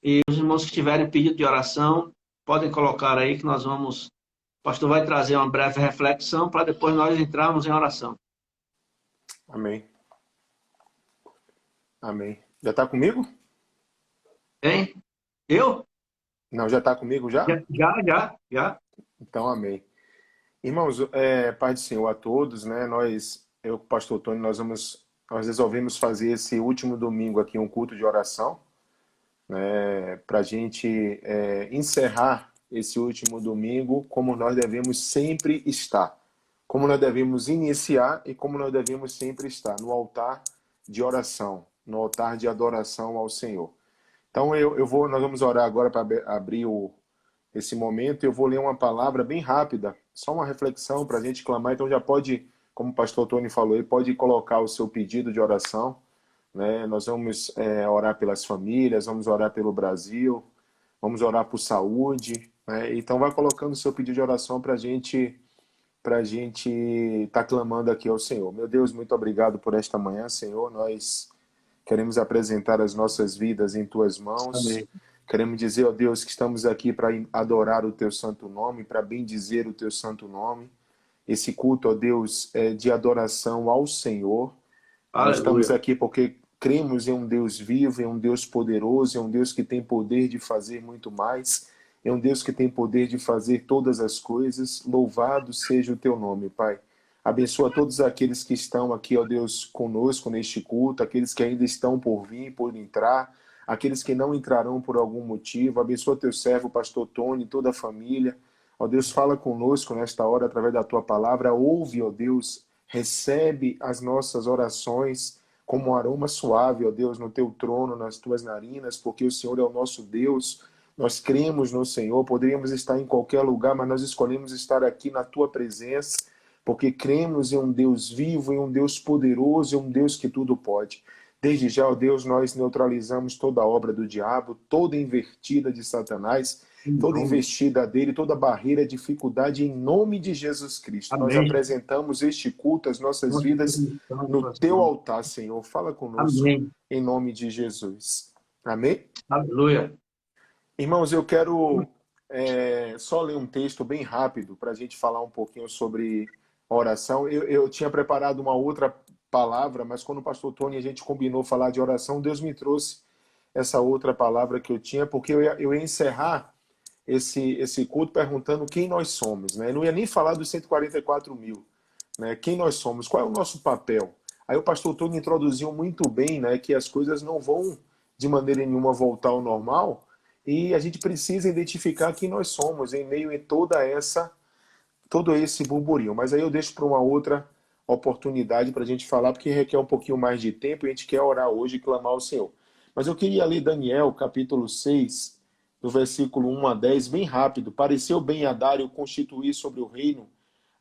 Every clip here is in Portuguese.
E os irmãos que tiverem pedido de oração, podem colocar aí que nós vamos. O pastor vai trazer uma breve reflexão para depois nós entrarmos em oração. Amém. Amém. Já está comigo? Hein? Eu? Não, já está comigo já? Já. Então, amém. Irmãos, Pai do Senhor a todos, né? Eu com o pastor Tony, nós resolvemos fazer esse último domingo aqui um culto de oração, né? Para a gente encerrar esse último domingo como nós devemos sempre estar. Como nós devemos iniciar e como nós devemos sempre estar, no altar de oração, no altar de adoração ao Senhor. Então nós vamos orar agora para abrir esse momento. Eu vou ler uma palavra bem rápida, só uma reflexão para a gente clamar. Então já pode, como o pastor Tony falou, ele pode colocar o seu pedido de oração, né? Nós vamos orar pelas famílias, vamos orar pelo Brasil, vamos orar por saúde, né? Então vai colocando o seu pedido de oração para a gente estar clamando aqui ao Senhor. Meu Deus, muito obrigado por esta manhã, Senhor. Nós queremos apresentar as nossas vidas em Tuas mãos. Amém. Queremos dizer, ó Deus, que estamos aqui para adorar o Teu santo nome, para bendizer o Teu santo nome. Esse culto, ó Deus, é de adoração ao Senhor. Nós estamos Aleluia. aqui porque cremos em um Deus vivo, em um Deus poderoso, em um Deus que tem poder de fazer muito mais, em um Deus que tem poder de fazer todas as coisas. Louvado seja o Teu nome, Pai. Abençoa todos aqueles que estão aqui, ó Deus, conosco neste culto, aqueles que ainda estão por vir, por entrar, aqueles que não entrarão por algum motivo. Abençoa teu servo, pastor Tony, toda a família. Ó Deus, fala conosco nesta hora através da tua palavra. Ouve, ó Deus, recebe as nossas orações como um aroma suave, ó Deus, no teu trono, nas tuas narinas, porque o Senhor é o nosso Deus. Nós cremos no Senhor, poderíamos estar em qualquer lugar, mas nós escolhemos estar aqui na tua presença, porque cremos em um Deus vivo, em um Deus poderoso, em um Deus que tudo pode. Desde já, ó Deus, nós neutralizamos toda a obra do diabo, toda invertida de Satanás, toda investida dele, toda barreira, dificuldade, em nome de Jesus Cristo. Nós Amém. apresentamos este culto, as nossas Nós vidas, acreditamos no no teu Senhor. altar, Senhor. Fala conosco, Amém. em nome de Jesus. Amém? Aleluia. Irmãos, eu quero só ler um texto bem rápido para a gente falar um pouquinho sobre oração. Eu tinha preparado uma outra palavra, mas quando o pastor Tony a gente combinou falar de oração, Deus me trouxe essa outra palavra que eu tinha, porque eu ia encerrar esse culto perguntando quem nós somos, né? Eu não ia nem falar dos 144 mil, né? Quem nós somos, qual é o nosso papel. Aí o pastor Tony introduziu muito bem, né, que as coisas não vão de maneira nenhuma voltar ao normal e a gente precisa identificar quem nós somos em meio a todo esse burburinho. Mas aí eu deixo para uma outra oportunidade para a gente falar, porque requer um pouquinho mais de tempo e a gente quer orar hoje e clamar ao Senhor. Mas eu queria ler Daniel, capítulo 6, do versículo 1 a 10, bem rápido. Pareceu bem a Dário constituir sobre o reino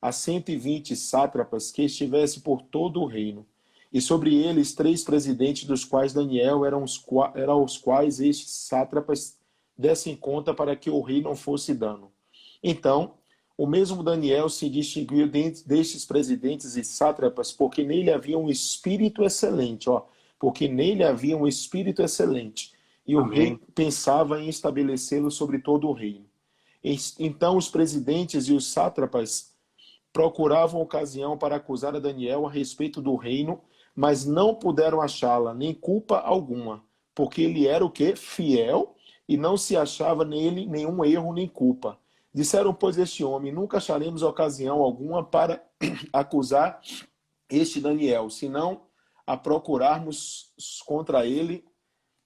a 120 sátrapas que estivesse por todo o reino, e sobre eles 3 presidentes, dos quais Daniel eram os quais estes sátrapas dessem conta para que o rei não fosse dano. Então, o mesmo Daniel se distinguiu destes presidentes e sátrapas, porque nele havia um espírito excelente, porque nele havia um espírito excelente, e o Amém. rei pensava em estabelecê-lo sobre todo o reino. Então os presidentes e os sátrapas procuravam ocasião para acusar a Daniel a respeito do reino, mas não puderam achá-la, nem culpa alguma, porque ele era o quê? Fiel, e não se achava nele nenhum erro nem culpa. Disseram, pois, este homem, nunca acharemos ocasião alguma para acusar este Daniel, senão a procurarmos contra ele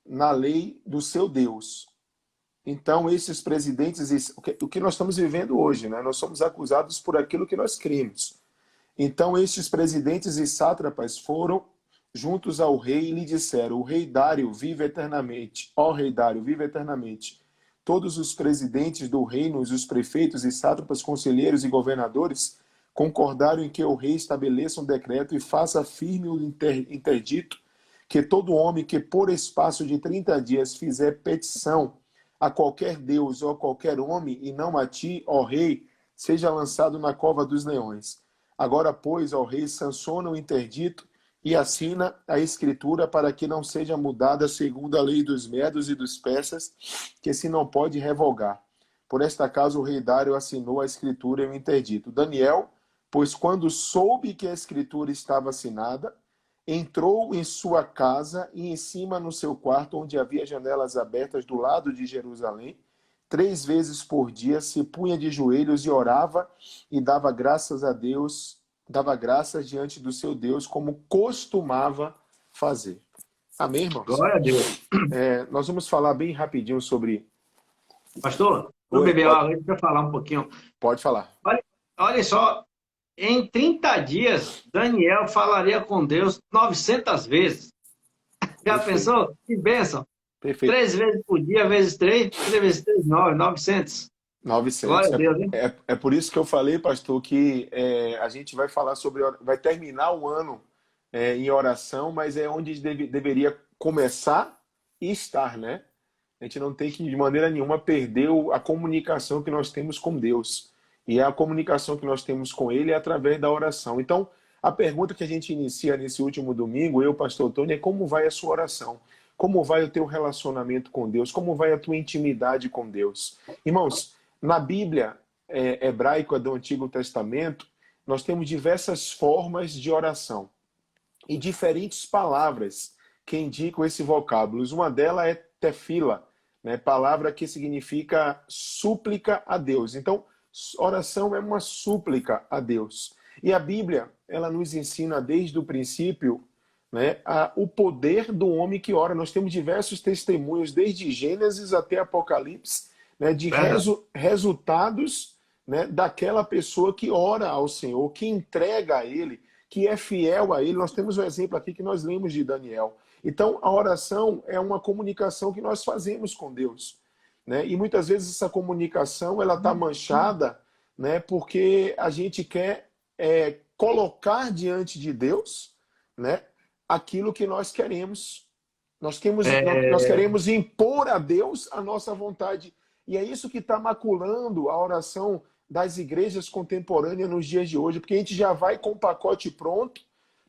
na lei do seu Deus. Então, esses presidentes, o que nós estamos vivendo hoje, né? Nós somos acusados por aquilo que nós cremos. Então, estes presidentes e sátrapas foram juntos ao rei e lhe disseram, o rei Dário vive eternamente. Ó rei Dário, vive eternamente. Todos os presidentes do reino, os prefeitos e sátrapas, conselheiros e governadores concordaram em que o rei estabeleça um decreto e faça firme o interdito que todo homem que por espaço de 30 dias fizer petição a qualquer deus ou a qualquer homem, e não a ti, ó rei, seja lançado na cova dos leões. Agora, pois, ao rei, sanciona o interdito e assina a escritura para que não seja mudada segundo a lei dos medos e dos persas, que se não pode revogar. Por esta causa o rei Dário assinou a escritura e o interdito. Daniel, pois quando soube que a escritura estava assinada, entrou em sua casa e em cima no seu quarto, onde havia janelas abertas do lado de Jerusalém, 3 vezes por dia se punha de joelhos e orava e dava graças a Deus, dava graças diante do seu Deus, como costumava fazer. Amém, irmãos? Glória a Deus. Nós vamos falar bem rapidinho sobre... Pastor, vou Oi, beber água para falar um pouquinho. pode falar. Olha só, em 30 dias, Daniel falaria com Deus 900 vezes. Já Perfeito. pensou? Que bênção. Perfeito. 3 vezes por dia, vezes 3, 3 vezes 3, 9, 900. 900. Glória a Deus, hein? É por isso que eu falei, pastor, que a gente vai falar sobre... Vai terminar o ano em oração, mas é onde deveria começar e estar, né? A gente não tem que, de maneira nenhuma, perder a comunicação que nós temos com Deus. E a comunicação que nós temos com Ele é através da oração. Então, a pergunta que a gente inicia nesse último domingo, eu, pastor Tony, é como vai a sua oração? Como vai o teu relacionamento com Deus? Como vai a tua intimidade com Deus? Irmãos, na Bíblia hebraica do Antigo Testamento, nós temos diversas formas de oração e diferentes palavras que indicam esse vocábulo. Uma delas é tefila, né? Palavra que significa súplica a Deus. Então, oração é uma súplica a Deus. E a Bíblia, ela nos ensina desde o princípio, né, o poder do homem que ora. Nós temos diversos testemunhos, desde Gênesis até Apocalipse, né, de resultados, né, daquela pessoa que ora ao Senhor, que entrega a Ele, que é fiel a Ele. Nós temos um exemplo aqui que nós lemos de Daniel. Então, a oração é uma comunicação que nós fazemos com Deus, né? E muitas vezes essa comunicação ela está manchada, né, porque a gente quer colocar diante de Deus, né, aquilo que nós queremos. Nós queremos impor a Deus a nossa vontade. E é isso que está maculando a oração das igrejas contemporâneas nos dias de hoje, porque a gente já vai com o pacote pronto,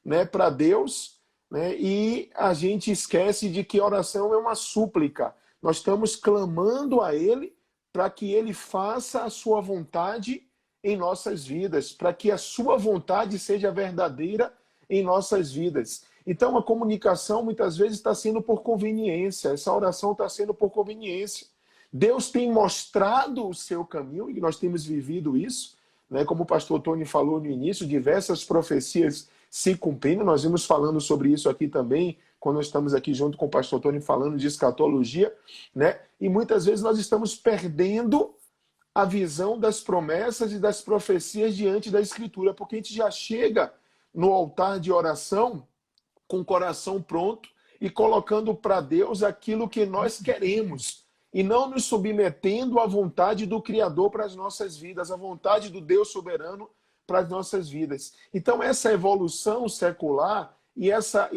né, para Deus, né, e a gente esquece de que oração é uma súplica. Nós estamos clamando a Ele para que Ele faça a sua vontade em nossas vidas, para que a sua vontade seja verdadeira em nossas vidas. Então, a comunicação muitas vezes está sendo por conveniência, essa oração está sendo por conveniência. Deus tem mostrado o seu caminho, e nós temos vivido isso, né? Como o pastor Tony falou no início, diversas profecias se cumprindo. Nós vimos falando sobre isso aqui também, quando nós estamos aqui junto com o pastor Tony falando de escatologia, né? E muitas vezes nós estamos perdendo a visão das promessas e das profecias diante da Escritura, porque a gente já chega no altar de oração com o coração pronto e colocando para Deus aquilo que nós queremos, e não nos submetendo à vontade do Criador para as nossas vidas, à vontade do Deus soberano para as nossas vidas. Então, essa evolução secular e essa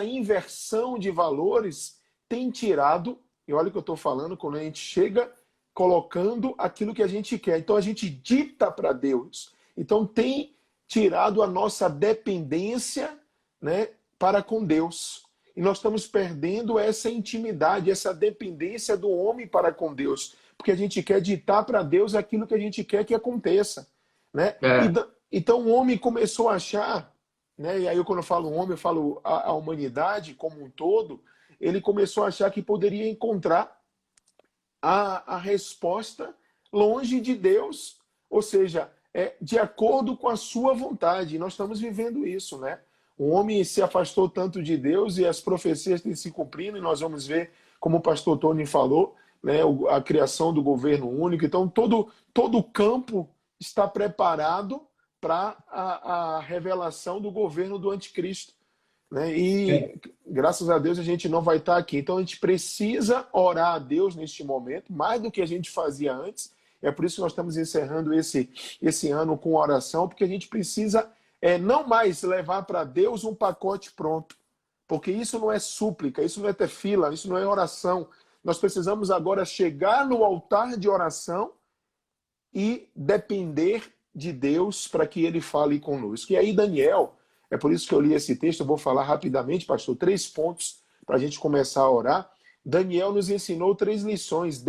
inversão de valores tem tirado, e olha o que eu estou falando, quando a gente chega colocando aquilo que a gente quer. Então, a gente dita para Deus. Então, tem tirado a nossa dependência, né, para com Deus. E nós estamos perdendo essa intimidade, essa dependência do homem para com Deus. Porque a gente quer ditar para Deus aquilo que a gente quer que aconteça, né? Então o homem começou a achar, né? E aí quando eu falo homem, eu falo a humanidade como um todo, ele começou a achar que poderia encontrar a resposta longe de Deus, ou seja, de acordo com a sua vontade. E nós estamos vivendo isso, né? O homem se afastou tanto de Deus e as profecias têm se cumprindo, e nós vamos ver, como o pastor Tony falou, né, a criação do governo único. Então, todo o campo está preparado para a revelação do governo do anticristo, né? E graças a Deus a gente não vai estar aqui. Então, a gente precisa orar a Deus neste momento, mais do que a gente fazia antes. É por isso que nós estamos encerrando esse ano com oração, porque a gente precisa não mais levar para Deus um pacote pronto, porque isso não é súplica, isso não é tefila, isso não é oração. Nós precisamos agora chegar no altar de oração e depender de Deus para que ele fale conosco. E aí, Daniel, é por isso que eu li esse texto, eu vou falar rapidamente, pastor, 3 pontos para a gente começar a orar. Daniel nos ensinou 3 lições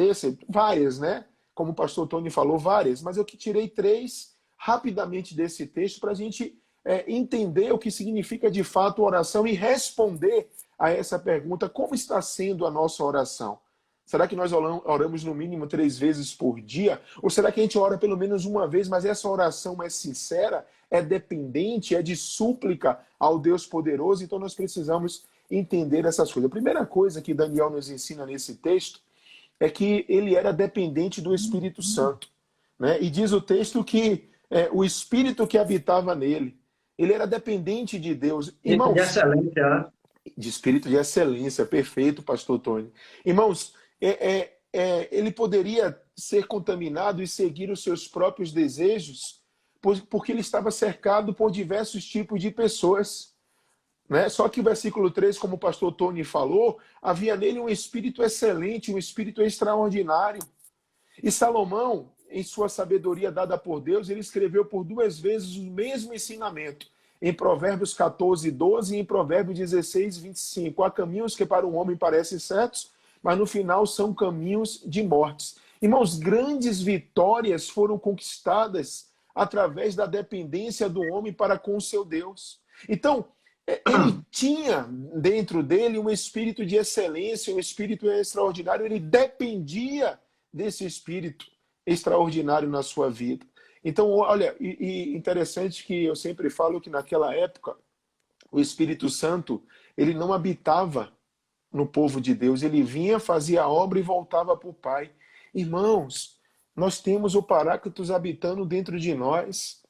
várias, né? Como o pastor Tony falou, várias, mas eu que tirei 3 rapidamente desse texto para a gente entender o que significa de fato oração e responder a essa pergunta: como está sendo a nossa oração? Será que nós oramos no mínimo 3 vezes por dia? Ou será que a gente ora pelo menos uma vez, mas essa oração é sincera, é dependente, é de súplica ao Deus poderoso? Então nós precisamos entender essas coisas. A primeira coisa que Daniel nos ensina nesse texto é que ele era dependente do Espírito Santo, né? E diz o texto que o Espírito que habitava nele, ele era dependente de Deus. Espírito de Irmãos, excelência, né? de espírito de excelência, perfeito, pastor Tony. Irmãos, ele poderia ser contaminado e seguir os seus próprios desejos, porque ele estava cercado por diversos tipos de pessoas, né? Só que o versículo 3, como o pastor Tony falou, havia nele um espírito excelente, um espírito extraordinário. E Salomão, em sua sabedoria dada por Deus, ele escreveu por 2 vezes o mesmo ensinamento, em Provérbios 14, 12 e em Provérbios 16, 25. Há caminhos que para um homem parecem certos, mas no final são caminhos de mortes. Irmãos, grandes vitórias foram conquistadas através da dependência do homem para com o seu Deus. Então, ele tinha dentro dele um espírito de excelência, um espírito extraordinário, ele dependia desse espírito extraordinário na sua vida. Então, olha, e interessante que eu sempre falo que naquela época o Espírito Santo, ele não habitava no povo de Deus, ele vinha, fazia a obra e voltava para o Pai. Irmãos, nós temos o Paráclitos habitando dentro de nós.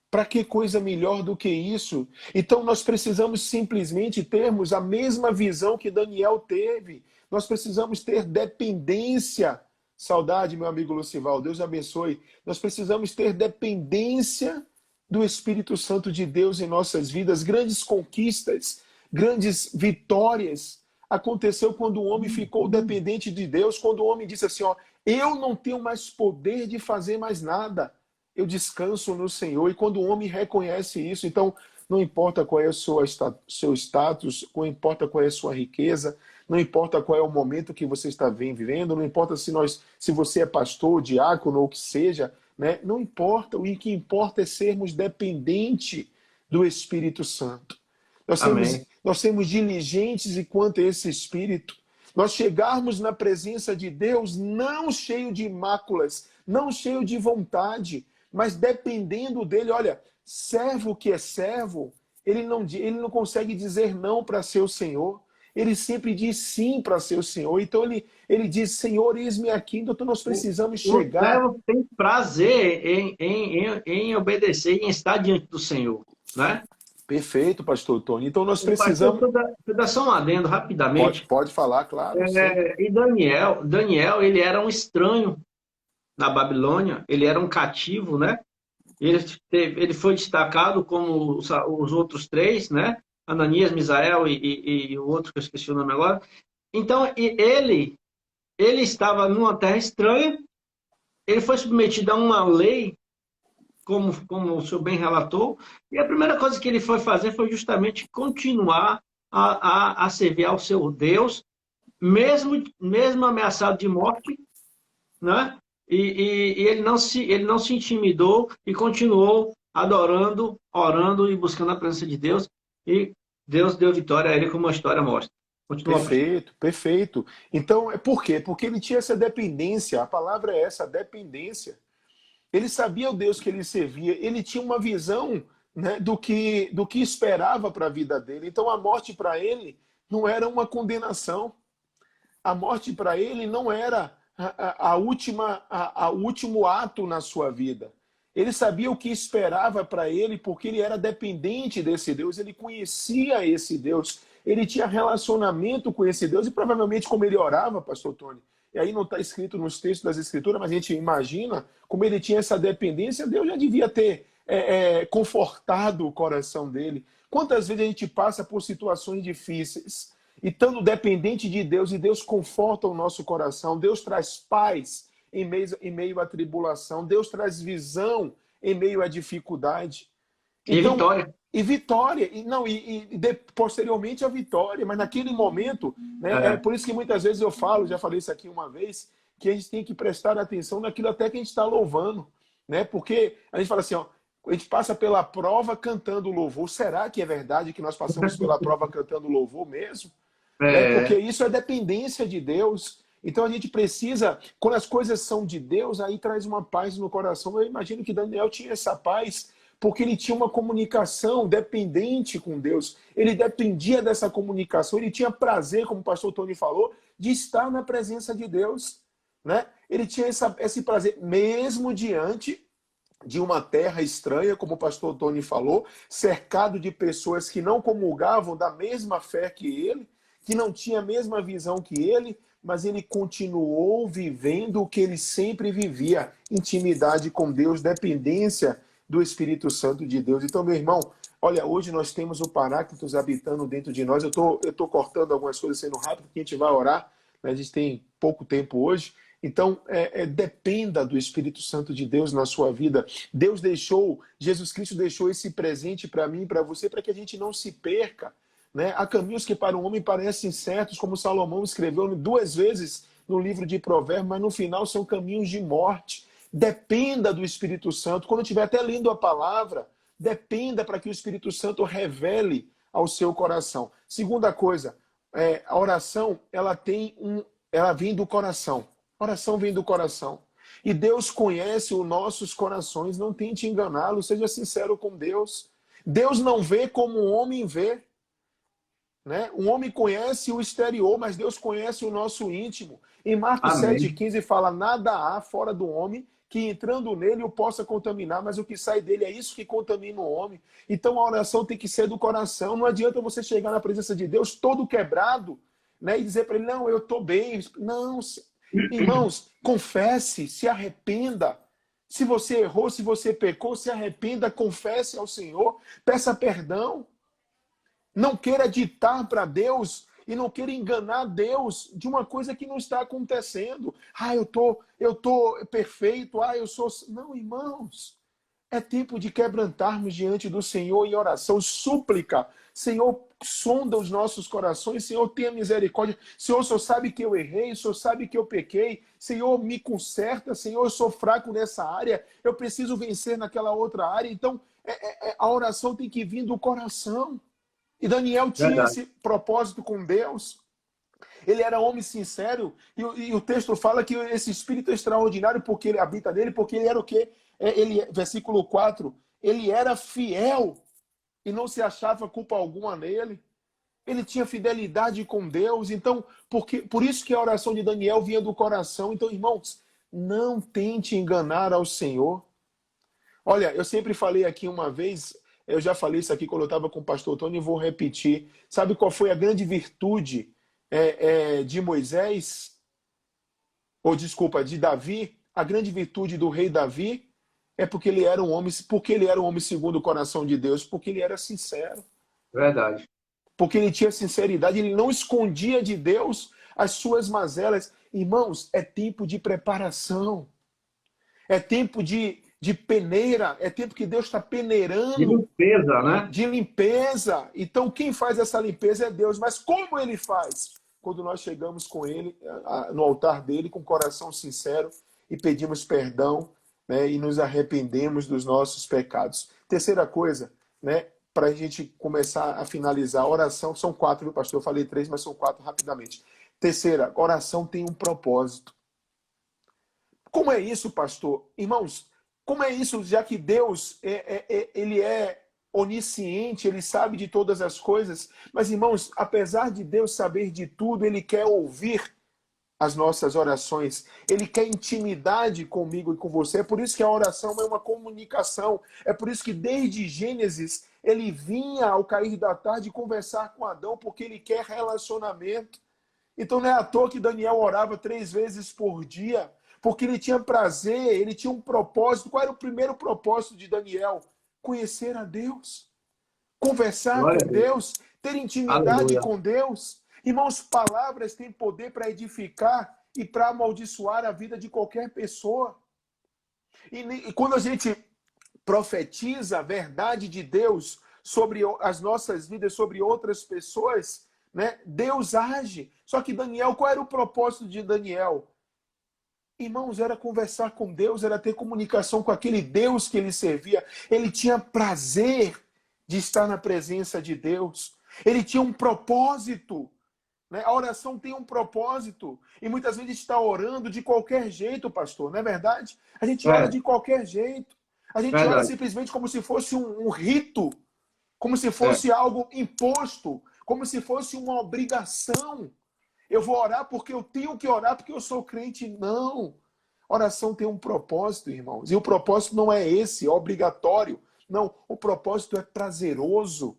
Para que coisa melhor do que isso? Então nós precisamos simplesmente termos a mesma visão que Daniel teve. Nós precisamos ter dependência. Saudade, meu amigo Lucival, Deus abençoe. Nós precisamos ter dependência do Espírito Santo de Deus em nossas vidas. Grandes conquistas, grandes vitórias aconteceu quando o homem ficou dependente de Deus, quando o homem disse assim, ó, eu não tenho mais poder de fazer mais nada. Eu descanso no Senhor. E quando o homem reconhece isso, então não importa qual é o seu status, não importa qual é a sua riqueza, não importa qual é o momento que você está vivendo, não importa se você é pastor, diácono ou o que seja, né? Não importa. O que importa é sermos dependentes do Espírito Santo. Nós sermos diligentes enquanto esse Espírito. Nós chegarmos na presença de Deus não cheio de máculas, não cheio de vontade, mas dependendo dele. Olha, servo que é servo, ele não consegue dizer não para seu Senhor. Ele sempre diz sim para seu Senhor. Então ele diz, Senhor, eis-me aqui. Então nós precisamos chegar. O servo tem prazer em obedecer e em estar diante do Senhor, né? Perfeito, pastor Tony. Então nós precisamos... Pastor, só um adendo rapidamente. Pode falar, claro. E Daniel, ele era um estranho na Babilônia, ele era um cativo, né? Ele foi destacado como os outros 3, né? Ananias, Misael e o outro que eu esqueci o nome agora. Então, ele estava numa terra estranha, ele foi submetido a uma lei, como o senhor bem relatou, e a primeira coisa que ele foi fazer foi justamente continuar a servir ao seu Deus, mesmo ameaçado de morte, né? E ele não se intimidou e continuou adorando, orando e buscando a presença de Deus. E Deus deu vitória a ele, como a história mostra. Continua. Perfeito. Então, por quê? Porque ele tinha essa dependência. A palavra é essa, dependência. Ele sabia o Deus que ele servia. Ele tinha uma visão, né, do que esperava para a vida dele. Então, a morte para ele não era uma condenação. A morte para ele não era o último ato na sua vida. Ele sabia o que esperava para ele, porque ele era dependente desse Deus, ele conhecia esse Deus, ele tinha relacionamento com esse Deus, e provavelmente como ele orava, pastor Tony, e aí não está escrito nos textos das Escrituras, mas a gente imagina como ele tinha essa dependência, Deus já devia ter confortado o coração dele. Quantas vezes a gente passa por situações difíceis, e estando dependente de Deus, e Deus conforta o nosso coração, Deus traz paz em meio à tribulação, Deus traz visão em meio à dificuldade. E Então, vitória. e vitória, posteriormente a vitória, mas naquele momento, né, é É. por isso que muitas vezes eu falo, já falei isso aqui uma vez, que a gente tem que prestar atenção naquilo até que a gente está louvando, né? Porque a gente fala assim, ó, a gente passa pela prova cantando louvor. Será que é verdade que nós passamos pela prova cantando louvor mesmo? Né? Porque É. isso é dependência de Deus. Então a gente precisa, quando as coisas são de Deus, aí traz uma paz no coração. Eu imagino que Daniel tinha essa paz porque ele tinha uma comunicação dependente com Deus. Ele dependia dessa comunicação, ele tinha prazer, como o pastor Tony falou, de estar na presença de Deus. Né? Ele tinha esse prazer, mesmo diante de uma terra estranha, como o pastor Tony falou, cercado de pessoas que não comungavam da mesma fé que ele, que não tinha a mesma visão que ele, mas ele continuou vivendo o que ele sempre vivia, intimidade com Deus, dependência do Espírito Santo de Deus. Então, meu irmão, olha, hoje nós temos o Paráclitos habitando dentro de nós. Eu tô cortando algumas coisas sendo rápido, porque a gente vai orar, né? A gente tem pouco tempo hoje. Então, dependa do Espírito Santo de Deus na sua vida. Jesus Cristo deixou esse presente para mim e para você, para que a gente não se perca. Né? Há caminhos que para o homem parecem certos, como Salomão escreveu 2 vezes no livro de Provérbios, mas no final são caminhos de morte. Dependa do Espírito Santo. Quando estiver até lendo a palavra, dependa para que o Espírito Santo revele ao seu coração. Segunda coisa, a oração ela vem do coração. A oração vem do coração. E Deus conhece os nossos corações. Não tente enganá-lo. Seja sincero com Deus. Deus não vê como o homem vê. Né? O homem conhece o exterior, mas Deus conhece o nosso íntimo. Em Marcos Amém. 7,15 fala, nada há fora do homem que entrando nele o possa contaminar, mas o que sai dele é isso que contamina o homem. Então a oração tem que ser do coração. Não adianta você chegar na presença de Deus todo quebrado, né? E dizer para ele, não, eu estou bem. Não, irmãos, confesse, se arrependa. Se você errou, se você pecou, se arrependa, confesse ao Senhor, peça perdão. Não queira ditar para Deus e não queira enganar Deus de uma coisa que não está acontecendo. Eu tô perfeito, eu sou... Não, irmãos. É tempo de quebrantarmos diante do Senhor em oração, súplica. Senhor, sonda os nossos corações. Senhor, tenha misericórdia. Senhor, o Senhor sabe que eu errei. O Senhor sabe que eu pequei. Senhor, me conserta. Senhor, eu sou fraco nessa área. Eu preciso vencer naquela outra área. Então, a oração tem que vir do coração. E Daniel tinha Verdade. esse propósito com Deus. Ele era homem sincero. E o texto fala que esse espírito é extraordinário porque ele habita nele, porque ele era o quê? Versículo 4. Ele era fiel e não se achava culpa alguma nele. Ele tinha fidelidade com Deus. Então, por isso que a oração de Daniel vinha do coração. Então, irmãos, não tente enganar ao Senhor. Olha, eu sempre falei aqui uma vez... Eu já falei isso aqui quando eu estava com o pastor Tony e vou repetir. Sabe qual foi a grande virtude de Moisés? Ou, desculpa, de Davi? A grande virtude do rei Davi é porque ele era um homem segundo o coração de Deus, porque ele era sincero. Verdade. Porque ele tinha sinceridade, ele não escondia de Deus as suas mazelas. Irmãos, é tempo de preparação. É tempo de peneira, é tempo que Deus está peneirando. De limpeza, né? De limpeza. Então, quem faz essa limpeza é Deus. Mas como ele faz? Quando nós chegamos com ele, no altar dele, com o coração sincero, e pedimos perdão, né, e nos arrependemos dos nossos pecados. Terceira coisa, né, para a gente começar a finalizar, a oração, são 4, viu, pastor? Eu falei 3, mas são 4 rapidamente. Terceira, oração tem um propósito. Como é isso, pastor? Irmãos, como é isso, já que Deus ele é onisciente, ele sabe de todas as coisas, mas, irmãos, apesar de Deus saber de tudo, ele quer ouvir as nossas orações, ele quer intimidade comigo e com você. É por isso que a oração é uma comunicação, é por isso que desde Gênesis ele vinha ao cair da tarde conversar com Adão, porque ele quer relacionamento. Então não é à toa que Daniel orava 3 vezes por dia, porque ele tinha prazer, ele tinha um propósito. Qual era o primeiro propósito de Daniel? Conhecer a Deus, conversar Glória com a Deus. Deus, ter intimidade Aleluia. com Deus. Irmãos, palavras têm poder para edificar e para amaldiçoar a vida de qualquer pessoa. E quando a gente profetiza a verdade de Deus sobre as nossas vidas, sobre outras pessoas, né? Deus age. Só que Daniel, qual era o propósito de Daniel? Irmãos, era conversar com Deus, era ter comunicação com aquele Deus que ele servia. Ele tinha prazer de estar na presença de Deus. Ele tinha um propósito, né? A oração tem um propósito. E muitas vezes está orando de qualquer jeito, pastor, não é verdade? A gente ora É, de qualquer jeito. A gente ora verdade. simplesmente como se fosse um rito, como se É, fosse algo imposto, como se fosse uma obrigação. Eu vou orar porque eu tenho que orar porque eu sou crente. Não. Oração tem um propósito, irmãos. E o propósito não é esse, obrigatório. Não, o propósito é prazeroso.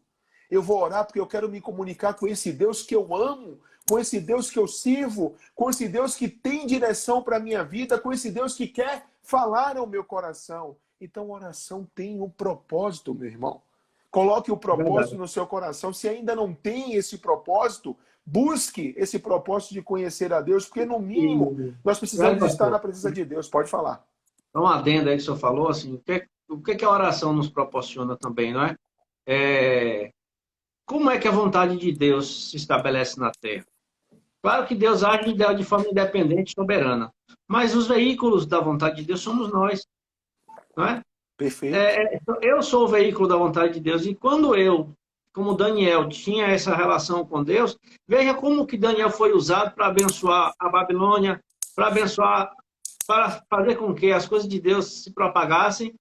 Eu vou orar porque eu quero me comunicar com esse Deus que eu amo, com esse Deus que eu sirvo, com esse Deus que tem direção para a minha vida, com esse Deus que quer falar ao meu coração. Então, oração tem um propósito, meu irmão. Coloque o propósito verdade. no seu coração. Se ainda não tem esse propósito, busque esse propósito de conhecer a Deus, porque no mínimo E, nós verdade, precisamos estar na pastor. presença de Deus. Pode falar. Então, uma adenda aí que o senhor falou, assim, o que a oração nos proporciona também, não é? É, como é que a vontade de Deus se estabelece na Terra? Claro que Deus age de forma independente e soberana, mas os veículos da vontade de Deus somos nós, não é? Perfeito. Eu sou o veículo da vontade de Deus, e quando eu, como Daniel, tinha essa relação com Deus, veja como que Daniel foi usado para abençoar a Babilônia, para abençoar, para fazer com que as coisas de Deus se propagassem,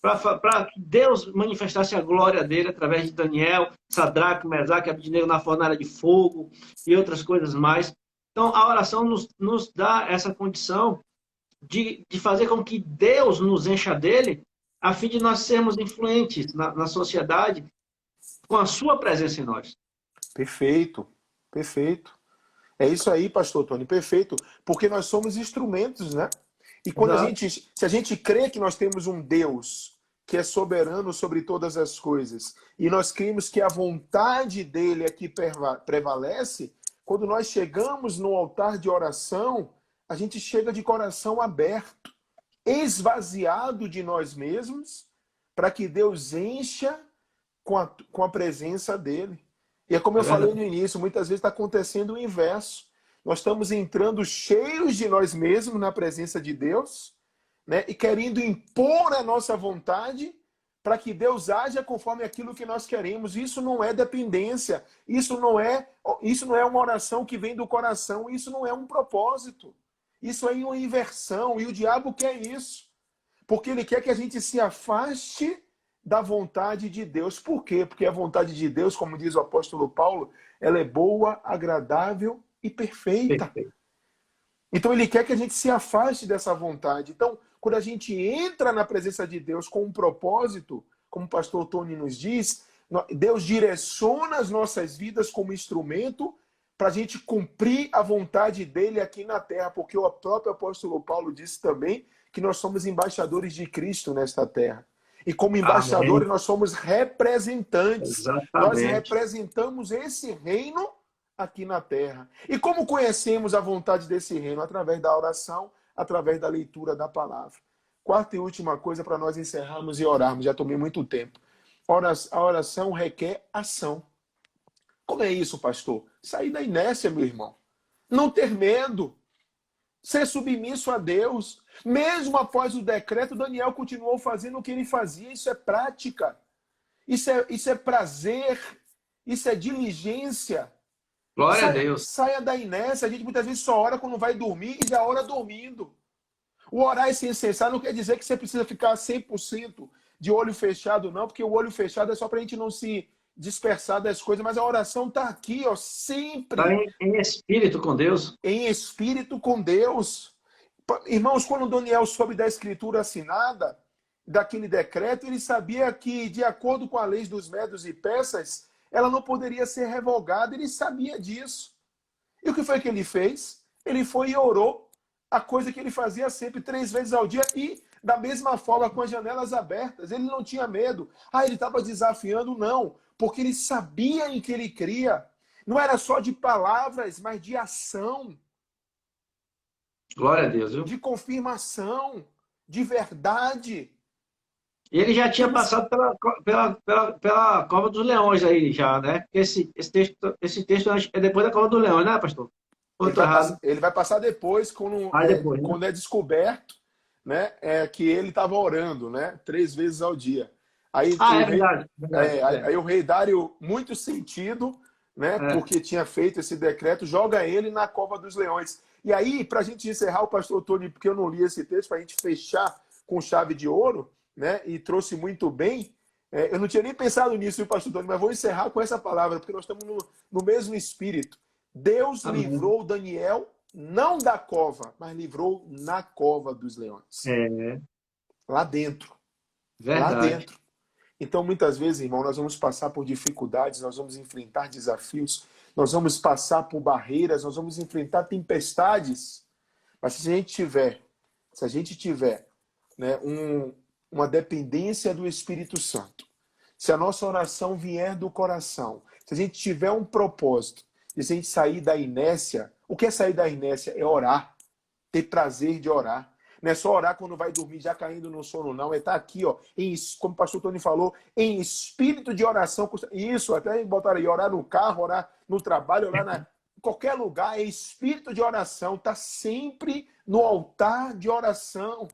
para que Deus manifestasse a glória dele através de Daniel, Sadraque, Mesaque, Abednego na fornalha de fogo e outras coisas mais. Então, a oração nos dá essa condição de fazer com que Deus nos encha dele, a fim de nós sermos influentes na sociedade com a sua presença em nós. Perfeito. Perfeito. É isso aí, pastor Tony, perfeito. Porque nós somos instrumentos, né? E quando Exato. se a gente crê que nós temos um Deus que é soberano sobre todas as coisas, e nós cremos que a vontade dele é que prevalece, quando nós chegamos no altar de oração, a gente chega de coração aberto, esvaziado de nós mesmos, para que Deus encha com a presença dele. E é como É eu falei verdade. no início, muitas vezes está acontecendo o inverso. Nós estamos entrando cheios de nós mesmos na presença de Deus, né? E querendo impor a nossa vontade para que Deus haja conforme aquilo que nós queremos. Isso não é dependência, isso não é uma oração que vem do coração, isso não é um propósito. Isso é uma inversão, e o diabo quer isso. Porque ele quer que a gente se afaste da vontade de Deus. Por quê? Porque a vontade de Deus, como diz o apóstolo Paulo, ela é boa, agradável e perfeita. Perfeito. Então ele quer que a gente se afaste dessa vontade. Então, quando a gente entra na presença de Deus com um propósito, como o pastor Tony nos diz, Deus direciona as nossas vidas como instrumento para a gente cumprir a vontade dele aqui na terra, porque o próprio apóstolo Paulo disse também que nós somos embaixadores de Cristo nesta terra. E como Amém. embaixadores, nós somos representantes. Nós Exatamente. representamos esse reino aqui na terra. E como conhecemos a vontade desse reino? Através da oração, através da leitura da palavra. Quarta e última coisa para nós encerrarmos e orarmos. Já tomei muito tempo. A oração requer ação. Como é isso, pastor? Sair da inércia, meu irmão. Não ter medo. Ser submisso a Deus. Mesmo após o decreto, Daniel continuou fazendo o que ele fazia. Isso é prática. Isso é prazer. Isso é diligência. Glória a Deus. Saia da inércia. A gente muitas vezes só ora quando vai dormir e já ora dormindo. O orar sem cessar não quer dizer que você precisa ficar 100% de olho fechado, não, porque o olho fechado é só para a gente não se dispersar das coisas, mas a oração está aqui, ó, Está sempre em espírito com Deus. em espírito com Deus. Irmãos, quando Daniel soube da escritura assinada, daquele decreto, ele sabia que, de acordo com a lei dos medos e persas, ela não poderia ser revogada, ele sabia disso. E o que foi que ele fez? Ele foi e orou, a coisa que ele fazia sempre, 3 vezes ao dia, e da mesma forma, com as janelas abertas. Ele não tinha medo. Ele estava desafiando, não, porque ele sabia em que ele cria. Não era só de palavras, mas de ação, Glória a Deus, viu? de confirmação, de verdade. Ele já tinha Temos passado pela Cova dos Leões aí, já, né? Porque esse texto é depois da Cova dos Leões, né, pastor? Ou tô errado? Ele vai passar depois, Ah, depois, né? quando é descoberto, né, que ele estava orando, né, 3 vezes ao dia. Aí Ah, o é rei, verdade, verdade. aí o rei Dário, muito sentido, né, É. porque tinha feito esse decreto, joga ele na cova dos leões. E aí, para a gente encerrar, o pastor Tony, porque eu não li esse texto, para a gente fechar com chave de ouro, né, e trouxe muito bem. Eu não tinha nem pensado nisso, viu, pastor Tony, mas vou encerrar com essa palavra, porque nós estamos no mesmo espírito. Deus Amém. livrou Daniel não da cova, mas livrou na cova dos leões. É, Lá dentro. Lá verdade. dentro. Então, muitas vezes, irmão, nós vamos passar por dificuldades, nós vamos enfrentar desafios, nós vamos passar por barreiras, nós vamos enfrentar tempestades. Mas se a gente tiver, né, uma dependência do Espírito Santo, se a nossa oração vier do coração, se a gente tiver um propósito, e se a gente sair da inércia, o que é sair da inércia? É orar, ter prazer de orar. Não é só orar quando vai dormir já caindo no sono, não. É estar aqui, ó, como o pastor Tony falou, em espírito de oração. Isso, até botaram aí, orar no carro, orar no trabalho, em qualquer lugar, é espírito de oração. Está sempre no altar de oração.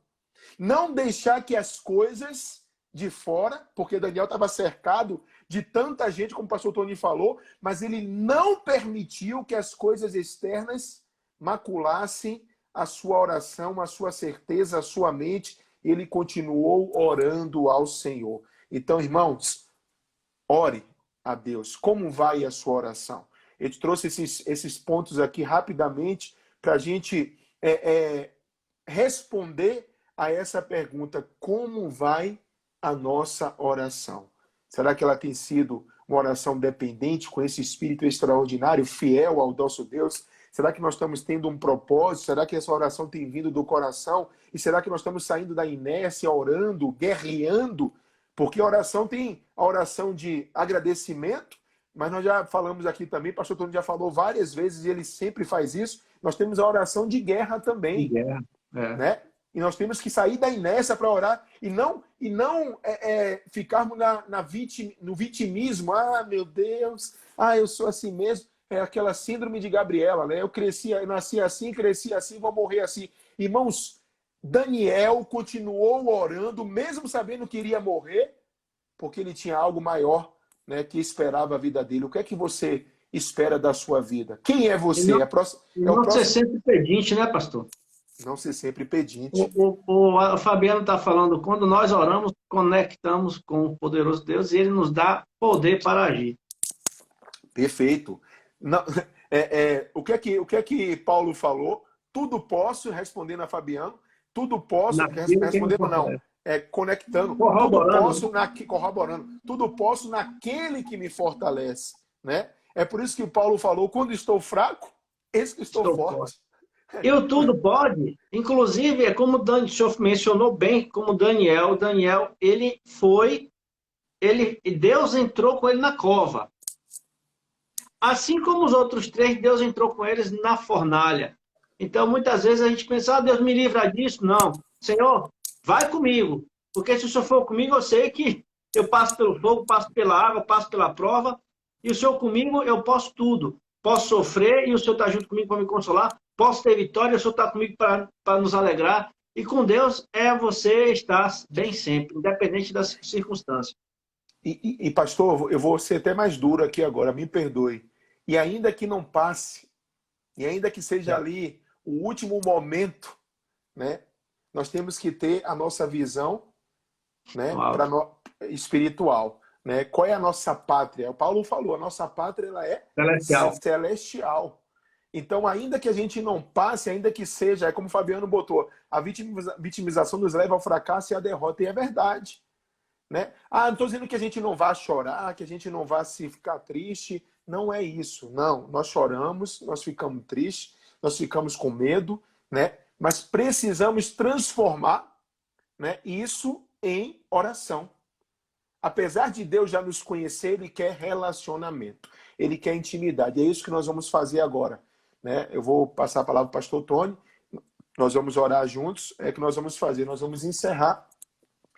Não deixar que as coisas de fora, porque Daniel estava cercado de tanta gente, como o pastor Tony falou, mas ele não permitiu que as coisas externas maculassem a sua oração, a sua certeza, a sua mente. Ele continuou orando ao Senhor. Então, irmãos, ore a Deus. Como vai a sua oração? Eu te trouxe esses pontos aqui rapidamente para a gente responder a essa pergunta: como vai a nossa oração? Será que ela tem sido uma oração dependente, com esse espírito extraordinário, fiel ao nosso Deus? Será que nós estamos tendo um propósito? Será que essa oração tem vindo do coração? E será que nós estamos saindo da inércia, orando, guerreando? Porque a oração tem a oração de agradecimento, mas nós já falamos aqui também, o pastor Tony já falou várias vezes, e ele sempre faz isso, nós temos a oração de guerra De também, guerra. É. né? E nós temos que sair da inércia para orar e não ficarmos no vitimismo. Ah, meu Deus, eu sou assim mesmo. É aquela síndrome de Gabriela, né? Eu nasci assim, cresci assim, vou morrer assim. Irmãos, Daniel continuou orando, mesmo sabendo que iria morrer, porque ele tinha algo maior, né, que esperava a vida dele. O que é que você espera da sua vida? Quem é E você? não, e É o não ser próximo. sempre pedinte, né, pastor? Não ser sempre pedinte. O Fabiano está falando, quando nós oramos, conectamos com o poderoso Deus e ele nos dá poder para agir. Perfeito. Não, o que é que Paulo falou? Tudo posso, respondendo a Fabiano, tudo posso, Naquilo que me respondendo não, fortalece. conectando, tudo Corroborando, né? posso, corroborando, tudo posso naquele que me fortalece, né? É por isso que Paulo falou, quando estou fraco, eis que estou Estou forte. forte. E o tudo pode, inclusive, é como o senhor mencionou bem, como Daniel, Deus entrou com ele na cova. Assim como os outros três, Deus entrou com eles na fornalha. Então, muitas vezes a gente pensa, Deus me livra disso. Não. Senhor, vai comigo. Porque se o Senhor for comigo, eu sei que eu passo pelo fogo, passo pela água, passo pela prova. E o Senhor comigo, eu posso tudo. Posso sofrer e o Senhor está junto comigo para me consolar. Posso ter vitória e o Senhor está comigo para nos alegrar. E com Deus você estar bem sempre, independente das circunstâncias. Pastor, eu vou ser até mais duro aqui agora, me perdoe. E ainda que não passe, e ainda que seja ali o último momento, né, nós temos que ter a nossa visão, né, espiritual. Né? Qual é a nossa pátria? O Paulo falou, a nossa pátria ela é Celestial. celestial. Então, ainda que a gente não passe, ainda que seja, é como o Fabiano botou, a vitimização nos leva ao fracasso e à derrota, e é verdade. Né? Não estou dizendo que a gente não vá chorar, que a gente não vá se ficar triste. Não é isso. Não, nós choramos, nós ficamos tristes, nós ficamos com medo, né? Mas precisamos transformar, né, isso em oração. Apesar de Deus já nos conhecer, Ele quer relacionamento. Ele quer intimidade. É isso que nós vamos fazer agora. Né? Eu vou passar a palavra para o pastor Tony. Nós vamos orar juntos. É o que nós vamos fazer. Nós vamos encerrar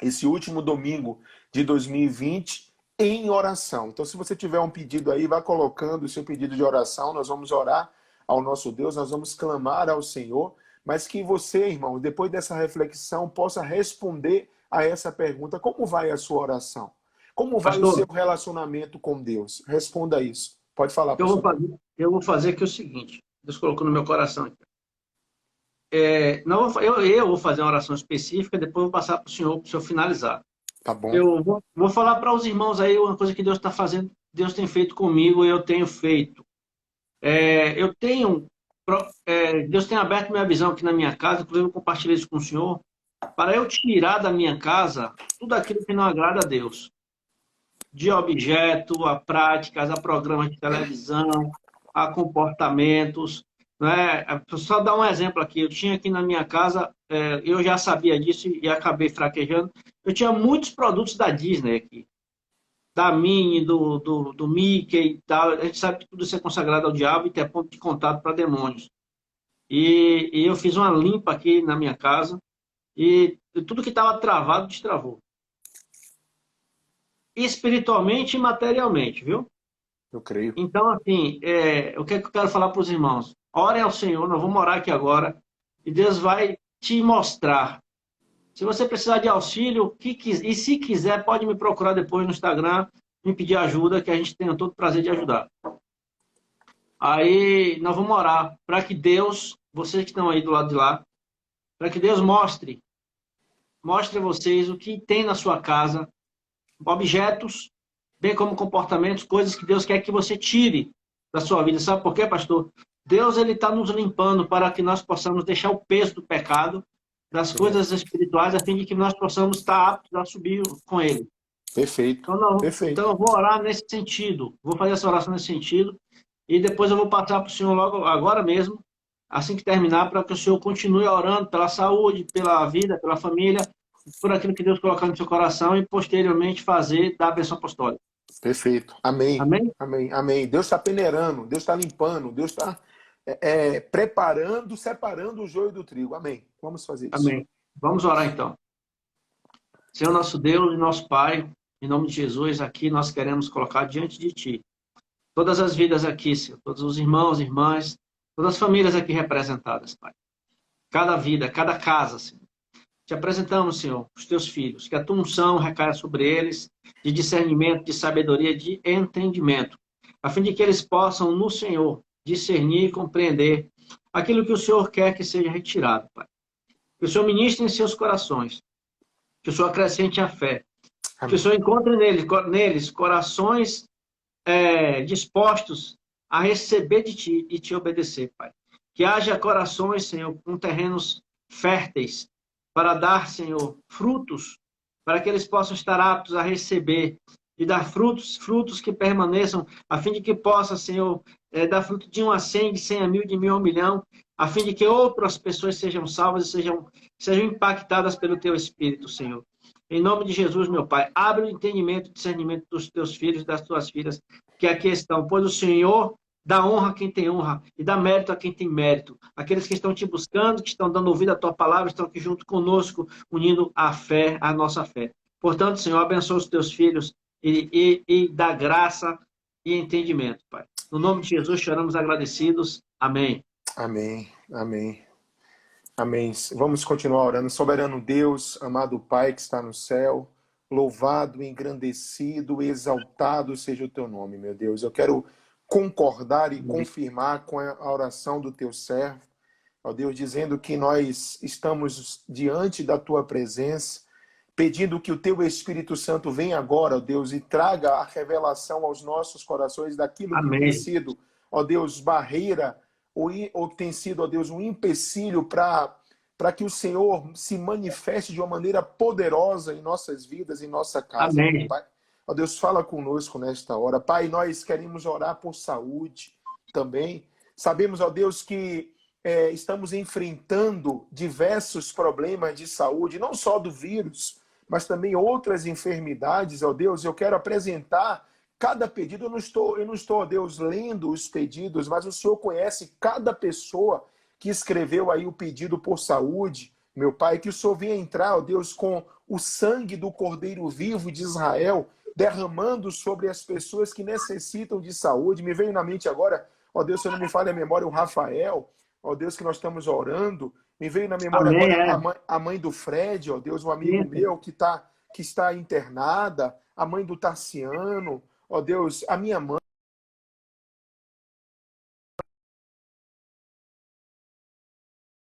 esse último domingo de 2020 em oração. Então, se você tiver um pedido aí, vá colocando o seu pedido de oração, nós vamos orar ao nosso Deus, nós vamos clamar ao Senhor, mas que você, irmão, depois dessa reflexão, possa responder a essa pergunta: como vai a sua oração? Como vai o seu Pastor, relacionamento com Deus? Responda isso. Pode falar, eu vou pastor Tony. fazer, eu vou fazer aqui o seguinte. Deus colocou no meu coração. Não, eu vou fazer uma oração específica, depois eu vou passar para o senhor finalizar. Tá bom? Eu vou falar para os irmãos aí uma coisa que Deus está fazendo, Deus tem feito comigo e eu tenho feito. Eu tenho, Deus tem aberto minha visão aqui na minha casa, inclusive eu compartilhei isso com o senhor, para eu tirar da minha casa tudo aquilo que não agrada a Deus. De objeto, a práticas, a programas de televisão, a comportamentos. Né? Só dar um exemplo aqui. Eu tinha aqui na minha casa, eu já sabia disso e acabei fraquejando. Eu tinha muitos produtos da Disney aqui. Da Minnie, do Mickey e tal. A gente sabe que tudo isso é consagrado ao diabo e que é ponto de contato para demônios. E eu fiz uma limpa aqui na minha casa e tudo que estava travado, destravou. Espiritualmente e materialmente, viu? Eu creio. Então, assim, o que é que eu quero falar para os irmãos? Orem ao Senhor, nós vamos orar aqui agora, e Deus vai te mostrar. Se você precisar de auxílio, e se quiser, pode me procurar depois no Instagram, me pedir ajuda, que a gente tenha todo o prazer de ajudar. Aí, nós vamos orar para que Deus, vocês que estão aí do lado de lá, para que Deus mostre a vocês o que tem na sua casa, objetos, bem como comportamentos, coisas que Deus quer que você tire da sua vida. Sabe por quê, pastor? Deus ele está nos limpando para que nós possamos deixar o peso do pecado, das coisas espirituais, a fim de que nós possamos estar aptos a subir com Ele. Perfeito. Então, não, Perfeito. então eu vou orar nesse sentido, vou fazer essa oração nesse sentido, e depois eu vou passar para o Senhor logo agora mesmo, assim que terminar, para que o Senhor continue orando pela saúde, pela vida, pela família, por aquilo que Deus colocar no seu coração e posteriormente fazer da bênção apostólica. Perfeito. Amém. Amém? Amém. Amém. Deus está peneirando, Deus está limpando, Deus está preparando, separando o joio do trigo. Amém. Vamos fazer isso. Amém. Vamos orar então. Senhor nosso Deus e nosso Pai, em nome de Jesus, aqui nós queremos colocar diante de Ti todas as vidas aqui, Senhor, todos os irmãos, irmãs, todas as famílias aqui representadas, Pai. Cada vida, cada casa, Senhor. Te apresentamos, Senhor, os Teus filhos, que a Tua unção recaia sobre eles, de discernimento, de sabedoria, de entendimento, a fim de que eles possam, no Senhor, discernir e compreender aquilo que o Senhor quer que seja retirado, Pai. Que o Senhor ministre em seus corações, que o Senhor acrescente a fé, que o Amém. Senhor encontre neles corações dispostos a receber de Ti e Te obedecer, Pai. Que haja corações, Senhor, com terrenos férteis para dar, Senhor, frutos, para que eles possam estar aptos a receber e dar frutos que permaneçam, a fim de que possa, Senhor, dar fruto de 1 a 100, de 100 a 1000, de 1000 a 1 milhão, a fim de que outras pessoas sejam salvas e sejam impactadas pelo Teu Espírito, Senhor. Em nome de Jesus, meu Pai, abre o entendimento e discernimento dos Teus filhos e das Tuas filhas que aqui estão, pois o Senhor dá honra a quem tem honra e dá mérito a quem tem mérito. Aqueles que estão Te buscando, que estão dando ouvido à Tua palavra, estão aqui junto conosco, unindo a fé, a nossa fé. Portanto, Senhor, abençoa os Teus filhos e dá graça e entendimento, Pai. No nome de Jesus, choramos agradecidos. Amém. Amém. Amém. Amém. Vamos continuar orando. Soberano Deus, amado Pai que está no céu, louvado, engrandecido, exaltado seja o Teu nome, meu Deus. Eu quero concordar e confirmar com a oração do Teu servo, ó Deus, dizendo que nós estamos diante da Tua presença, pedindo que o Teu Espírito Santo venha agora, ó Deus, e traga a revelação aos nossos corações daquilo que tem sido, ó Deus, barreira, ou que tem sido, ó Deus, um empecilho para que o Senhor se manifeste de uma maneira poderosa em nossas vidas, em nossa casa. Amém. Pai. Ó Deus, fala conosco nesta hora. Pai, nós queremos orar por saúde também. Sabemos, ó Deus, que estamos enfrentando diversos problemas de saúde, não só do vírus, mas também outras enfermidades, ó Deus. Eu quero apresentar cada pedido. Eu não estou, ó Deus, lendo os pedidos, mas o Senhor conhece cada pessoa que escreveu aí o pedido por saúde, meu Pai, que o Senhor venha entrar, ó Deus, com o sangue do Cordeiro vivo de Israel derramando sobre as pessoas que necessitam de saúde. Me veio na mente agora, ó Deus, se eu não me falha a memória, o Rafael, ó Deus, que nós estamos orando. Me veio na memória Amém, agora a mãe do Fred, ó Deus, um amigo meu que está internada, a mãe do Tarciano, ó Deus, a minha mãe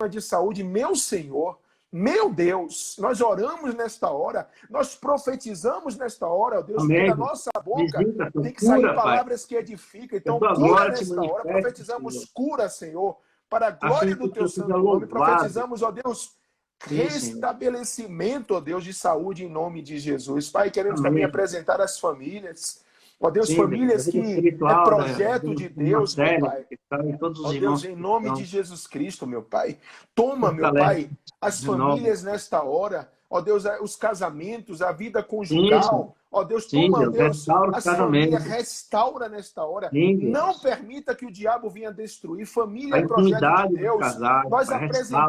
de saúde, meu Senhor, meu Deus, nós oramos nesta hora, nós profetizamos nesta hora, ó Deus, porque da Amém. nossa boca Visita, tem que sair cura, Pai. palavras que edificam. Que a Então, tua cura glória se nesta hora, manifeste, Senhor. profetizamos cura, Senhor, para a Assim glória que do o teu Senhor seja santo nome. louvado. Profetizamos, ó Deus, Sim, Senhor. restabelecimento, ó Deus, de saúde em nome de Jesus. Pai, queremos também Amém. apresentar as famílias, ó Deus, Sim, Deus. A famílias vida que é espiritual projeto de uma Deus, meu série, Pai. que está em todos os Ó Deus, irmãos em que nome de estão. Jesus Cristo, meu Pai, toma, meu Fortalece, Pai, as renova. famílias nesta hora, ó Deus, os casamentos, a vida Sim, Senhor. conjugal, ó Deus, Sim, toma, ó Deus. Deus, Restaura os as famílias, casamentos. restaura nesta hora, Sim, não Deus. permita que o diabo venha destruir, família A é projeto de intimidade dos Deus, casais, nós Pai. Restaura,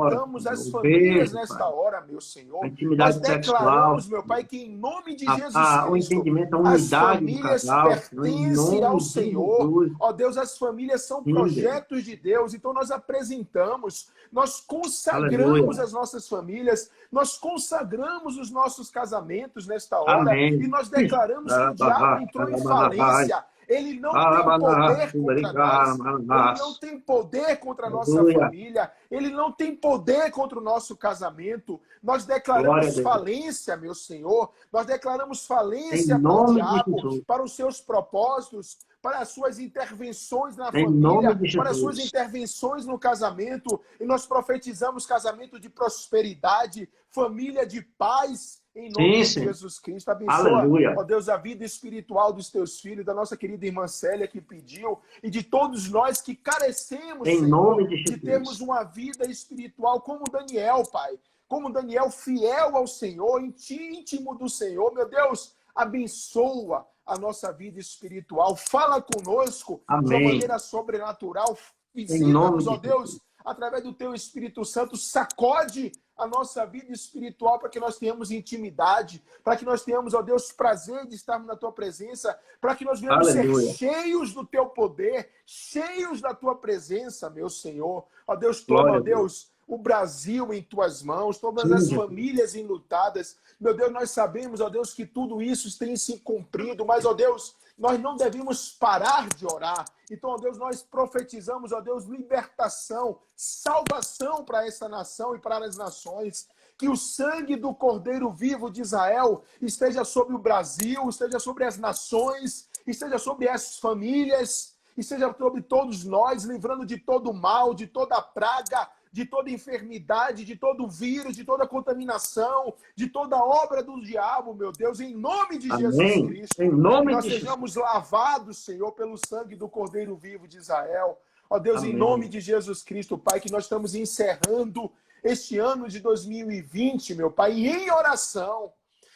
apresentamos Senhor. as O famílias beijo, Pai. nesta hora, meu A Senhor, nós intimidade sexual, declaramos, meu Pai, Senhor. que em nome de Jesus O Cristo, entendimento, a as unidade do famílias casal, Senhor. Em pertencem ao nome de Senhor. Jesus. Ó Deus, as famílias são Sim, Deus. projetos de Deus, então nós apresentamos, nós consagramos Aleluia. as nossas famílias, nós consagramos os nossos casamentos nesta hora e Amém. nós declaramos que o diabo Arabaha, entrou em arabaha, falência. Ele não tem arabaha, poder contra subaricá, nós. Ele não mananas. tem poder contra a nossa Aleluia. família. Ele não tem poder contra o nosso casamento. Nós Glória a declaramos Deus. falência, meu Senhor. Nós declaramos Em falência para o nome de diabo, Jesus. para os seus propósitos, para as suas intervenções na Em nome família, de para as suas Jesus. intervenções no casamento. E nós profetizamos casamento de prosperidade, família de paz, em nome Sim, de sim. Jesus Cristo. Abençoa, Aleluia. ó Deus, a vida espiritual dos teus filhos, da nossa querida irmã Célia que pediu, e de todos nós que carecemos, Em Senhor, nome de de Jesus. termos uma vida espiritual como Daniel, Pai. Como Daniel, fiel ao Senhor, íntimo do Senhor. Meu Deus, abençoa a nossa vida espiritual. Fala conosco de uma Amém. maneira sobrenatural. Em nome Visita-nos, de ó Jesus. Deus, através do teu Espírito Santo. Sacode a nossa vida espiritual para que nós tenhamos intimidade, para que nós tenhamos, ó Deus, prazer de estarmos na tua presença, para que nós venhamos Aleluia. ser cheios do teu poder, cheios da tua presença, meu Senhor. Ó Deus, toma, Glória ó a Deus. Deus, o Brasil em tuas mãos, todas Sim, as Jesus. famílias enlutadas. Meu Deus, nós sabemos, ó Deus, que tudo isso tem se cumprido, mas, ó Deus, nós não devemos parar de orar. Então, ó Deus, nós profetizamos, ó Deus, libertação, salvação para essa nação e para as nações. Que o sangue do Cordeiro vivo de Israel esteja sobre o Brasil, esteja sobre as nações, esteja sobre as famílias, esteja sobre todos nós, livrando de todo mal, de toda praga, de toda enfermidade, de todo vírus, de toda contaminação, de toda obra do diabo, meu Deus, em nome de Jesus Amém. Cristo. Em Que nome nós de Jesus. sejamos lavados, Senhor, pelo sangue do Cordeiro vivo de Israel. Ó Deus, em Amém. nome de Jesus Cristo, Pai, que nós estamos encerrando este ano de 2020, meu Pai, em oração.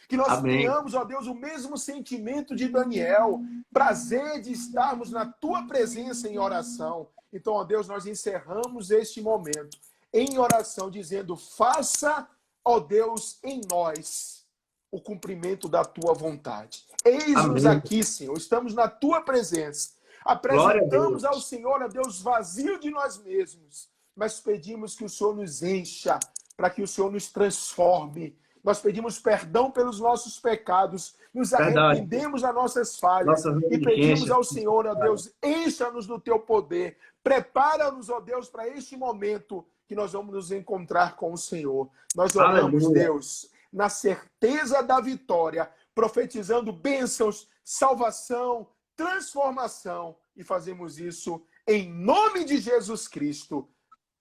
Que nós Amém. tenhamos, ó Deus, o mesmo sentimento de Daniel, prazer de estarmos na tua presença em oração. Então, ó Deus, nós encerramos este momento em oração, dizendo: faça, ó Deus, em nós o cumprimento da tua vontade. Eis-nos Amém. aqui, Senhor, estamos na tua presença. Glória a Apresentamos Deus. ao Senhor, ó Deus, vazio de nós mesmos, mas pedimos que o Senhor nos encha, para que o Senhor nos transforme. Nós pedimos perdão pelos nossos pecados, nos Verdade. arrependemos das nossas falhas Nossas e pedimos negligências. ao Senhor, ó Deus, encha-nos do teu poder. Prepara-nos, ó Deus, para este momento que nós vamos nos encontrar com o Senhor. Nós oramos, Aleluia. Deus, na certeza da vitória, profetizando bênçãos, salvação, transformação, e fazemos isso em nome de Jesus Cristo.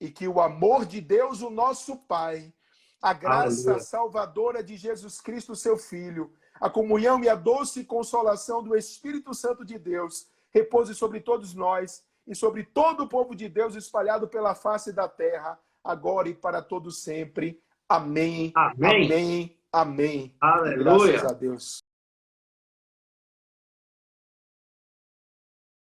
E que o amor de Deus, o nosso Pai, a graça Aleluia. salvadora de Jesus Cristo, seu Filho, a comunhão e a doce consolação do Espírito Santo de Deus, repouse sobre todos nós e sobre todo o povo de Deus espalhado pela face da terra, agora e para todo sempre. Amém. Amém. Amém. Amém. Aleluia. Graças a Deus.